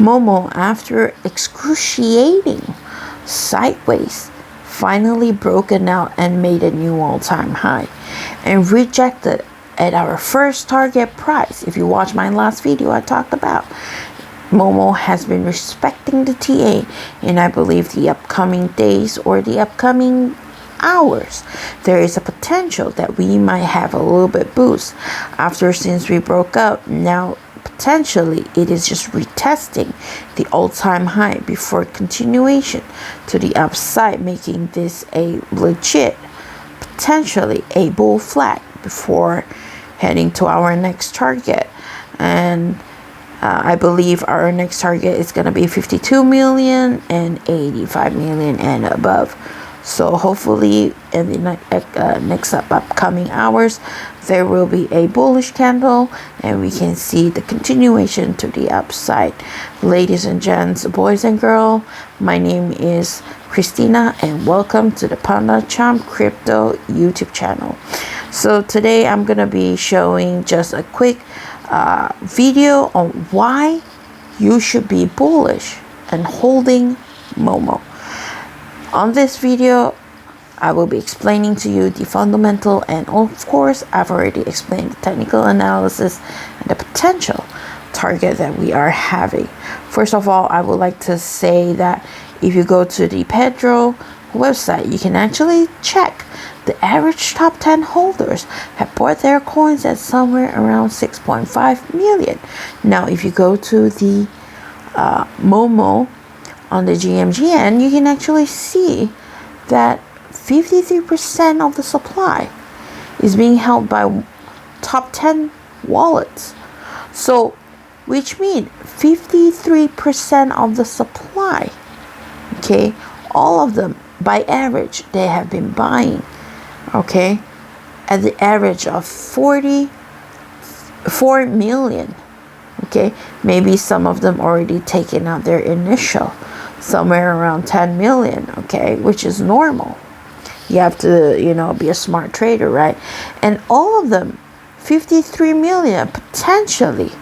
Momo, after excruciating sideways, finally broken out and made a new all-time high and rejected at our first target price. If you watch my last video, I talked about Momo has been respecting the TA, and I believe the upcoming days or the upcoming hours, there is a potential that we might have a little bit boost after, since we broke up. Now potentially it is just retesting the all-time high before continuation to the upside, making this a legit, potentially a bull flag before heading to our next target. And I believe our next target is going to be 52 million and 85 million and above. So hopefully in the next upcoming hours, there will be a bullish candle and we can see the continuation to the upside. Ladies and gents, boys and girls, my name is Christina and welcome to the Panda Champ Crypto YouTube channel. So today I'm going to be showing just a quick video on why you should be bullish and holding Momo. On this video, I will be explaining to you the fundamental, and of course, I've already explained the technical analysis and the potential target that we are having. First of all, I would like to say that if you go to the Pedro website, you can actually check the average top 10 holders have bought their coins at somewhere around 6.5 million. Now, if you go to the Momo on the GMGN, you can actually see that 53% of the supply is being held by top 10 wallets. So, which means 53% of the supply, okay, all of them by average, they have been buying, okay, at the average of 44 million, okay. Maybe some of them already taken out their initial, somewhere around 10 million, okay, which is normal. You have to, be a smart trader, right? And all of them, 53 million potentially,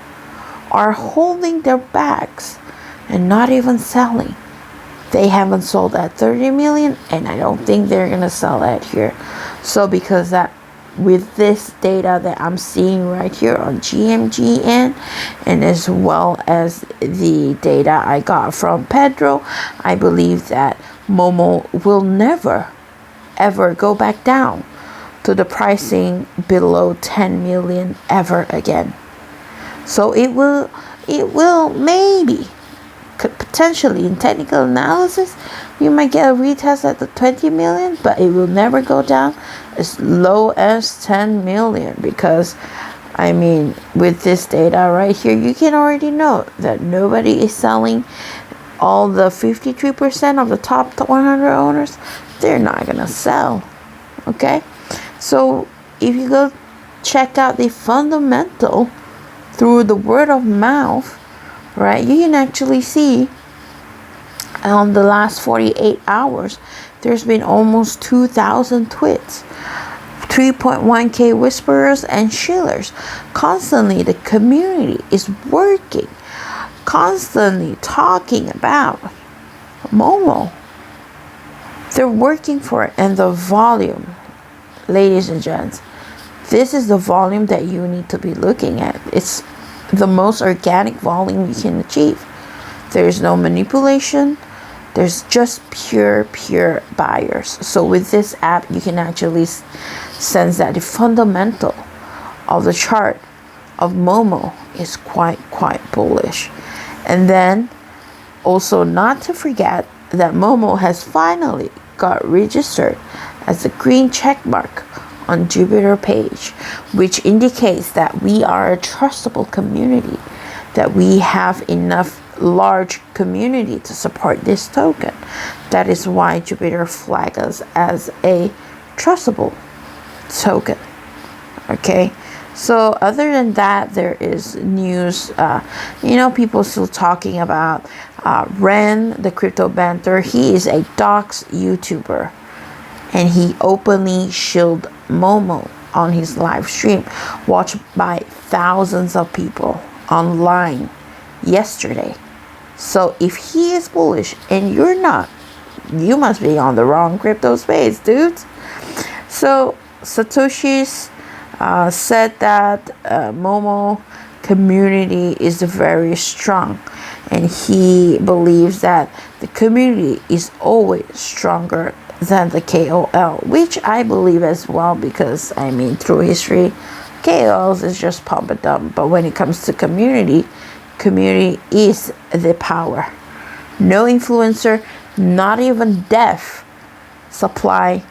are holding their bags and not even selling. They haven't sold at 30 million, and I don't think they're gonna sell at here. So because that, with this data that I'm seeing right here on GMGN, and as well as the data I got from Pedro, I believe that Momo will never ever go back down to the pricing below 10 million ever again. So it will maybe, could potentially, in technical analysis, you might get a retest at the 20 million, but it will never go down as low as 10 million, because I mean, with this data right here, you can already know that nobody is selling. All the 53% of the top 100 owners, they're not gonna sell, okay? So if you go check out the fundamental through the word of mouth, right, you can actually see on the last 48 hours, there's been almost 2,000 tweets, 3.1k whisperers and shillers. Constantly, the community is working, constantly talking about Momo. They're working for it, and the volume, ladies and gents, this is the volume that you need to be looking at. It's the most organic volume you can achieve. There's no manipulation. There's just pure buyers. So with this app, you can actually sense that the fundamental of the chart of Momo is quite bullish. And then also not to forget that Momo has finally got registered as a green check mark on Jupiter page, which indicates that we are a trustable community, that we have enough large community to support this token. That is why Jupiter flagged us as a trustable token. Okay, so other than that, there is news, people still talking about Ren, the crypto banter. He is a dox YouTuber, and he openly shilled Momo on his live stream, watched by thousands of people online yesterday. So if he is bullish and you're not, you must be on the wrong crypto space, dudes. So Satoshi's said that Momo community is very strong, and he believes that the community is always stronger than the KOL, which I believe as well, because I mean, through history, KOLs is just pump and dump. But when it comes to community is the power. No influencer, not even deaf supply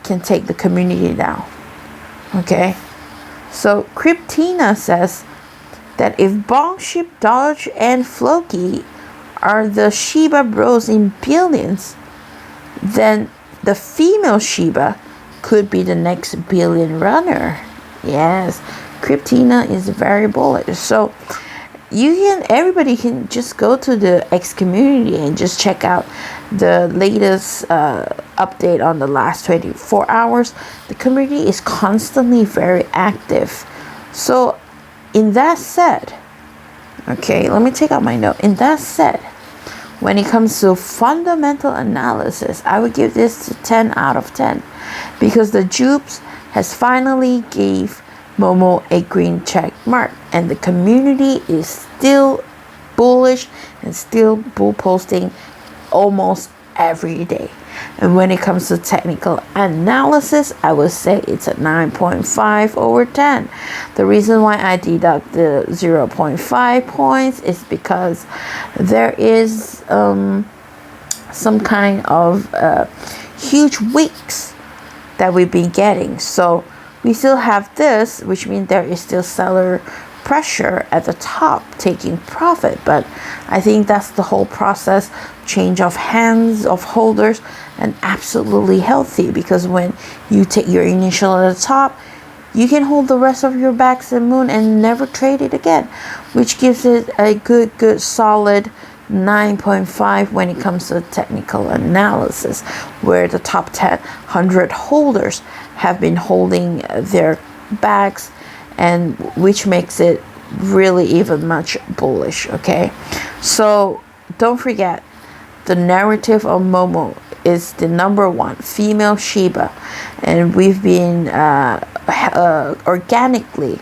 can take the community down. Okay, so Cryptina says that if Bonk, Dodge, and Floki are the Shiba bros in billions, then the female Shiba could be the next billion runner. Yes, Cryptina is very bullish. So everybody can just go to the X community and just check out the latest update on the last 24 hours. The community is constantly very active. So in that said, okay, let me take out my note. In that said, when it comes to fundamental analysis, I would give this to 10 out of 10, because the Jupes has finally gave Momo a green check mark, and the community is still bullish and still bull posting almost every day. And when it comes to technical analysis, I would say it's a 9.5 over 10. The reason why I deduct the 0.5 points is because there is some kind of huge wicks that we've been getting. So we still have this, which means there is still seller pressure at the top taking profit. But I think that's the whole process, change of hands of holders, and absolutely healthy, because when you take your initial at the top, you can hold the rest of your backs and moon and never trade it again, which gives it a good solid 9.5 when it comes to technical analysis, where the top 100 holders have been holding their backs, and which makes it really even much bullish. Okay, so don't forget, the narrative of Momo is the number one female Shiba, and we've been organically,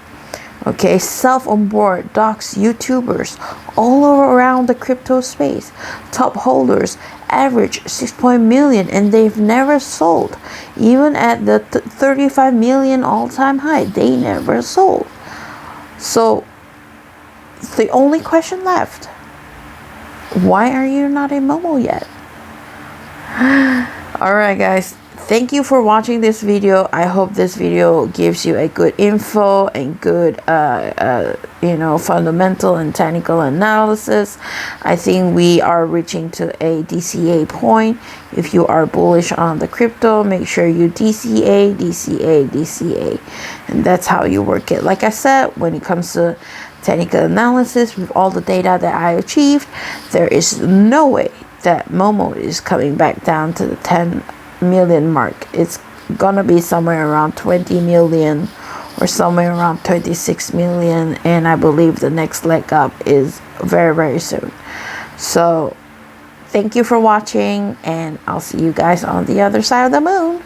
okay, self-on-board docs YouTubers all around the crypto space. Top holders average 6 million, and they've never sold. Even at the 35 million all-time high, they never sold. So the only question left, why are you not in Momo yet? Alright guys, thank you for watching this video. I hope this video gives you a good info and good fundamental and technical analysis. I think we are reaching to a DCA point. If you are bullish on the crypto, make sure you DCA, and that's how you work it. Like I said, when it comes to technical analysis, with all the data that I achieved, there is no way that Momo is coming back down to the 10 million mark. It's gonna be somewhere around 20 million or somewhere around 26 million, and I believe the next leg up is very soon. So thank you for watching, and I'll see you guys on the other side of the moon.